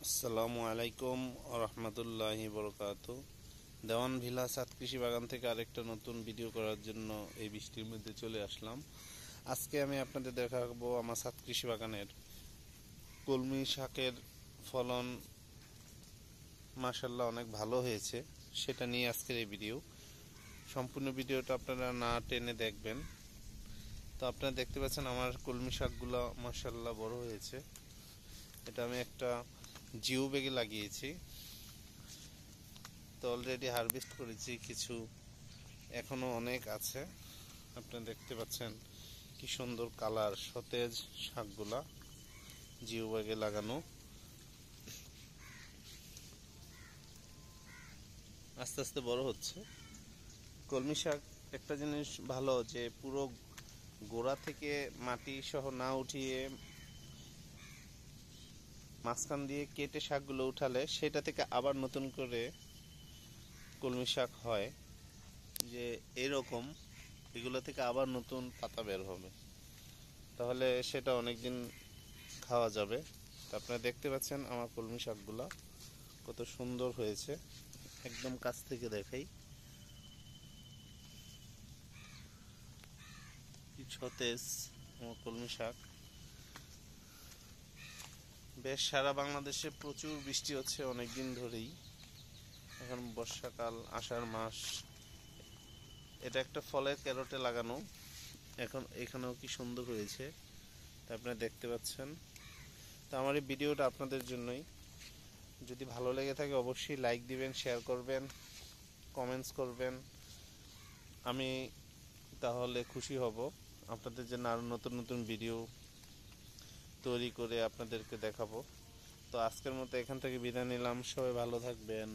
আসসালামু আলাইকুম রহমতুল্লাহি বরকাতু। দেওয়ান ভিলা ছাদ কৃষি বাগান থেকে আরেকটা নতুন ভিডিও করার জন্য এই বৃষ্টির মধ্যে চলে আসলাম। আজকে আমি আপনাদের দেখাবো আমার ছাদ কৃষি বাগানের কলমি শাকের ফলন মাশাআল্লাহ অনেক ভালো হয়েছে, সেটা নিয়ে আজকের এই ভিডিও। সম্পূর্ণ ভিডিওটা আপনারা না টেনে দেখবেন। তো আপনারা দেখতে পাচ্ছেন আমার কলমি শাকগুলো মাশাআল্লাহ বড় হয়েছে। এটা আমি একটা জিও ব্যাগে লাগিয়েছি। তো অলরেডি হারভেস্ট করেছি কিছু, এখনো অনেক আছে। আপনারা দেখতে পাচ্ছেন কি সুন্দর কালার, সতেজ শাকগুলা জিও ব্যাগে লাগানো। আস্তে আস্তে বড় হচ্ছে। কলমি শাক একটা জিনিস ভালো যে পুরো গোড়া থেকে মাটি সহ না উঠিয়ে মাঝখান দিয়ে কেটে শাকগুলো উঠালে সেটা থেকে আবার নতুন করে কলমি শাক হয়, যে এরকম এগুলো থেকে আবার নতুন পাতা বের হবে, তাহলে সেটা অনেকদিন খাওয়া যাবে। তো আপনারা দেখতে পাচ্ছেন আমার কলমি শাকগুলা কত সুন্দর হয়েছে। একদম কাছ থেকে দেখাই, কি সতেজ আমার কলমি শাক। বেশ সারা বাংলাদেশে প্রচুর বৃষ্টি হচ্ছে অনেক দিন ধরেই। এখন বর্ষাকাল, আষাঢ় মাস। এটা একটা ফলের ক্যারটে লাগানো, এখন এখানেও কি সুন্দর হয়েছে, তা আপনারা দেখতে পাচ্ছেন। তো আমার এই ভিডিওটা আপনাদের জন্যই। যদি ভালো লেগে থাকে অবশ্যই লাইক দিবেন, শেয়ার করবেন, কমেন্টস করবেন। আমি তাহলে খুশি হব আপনাদের জন্য আরও নতুন নতুন ভিডিও তৈরি করে আপনাদেরকে দেখাবো। তো আজকের মতো এখান থেকে বিদায় নিলাম, সবাই ভালো থাকবেন।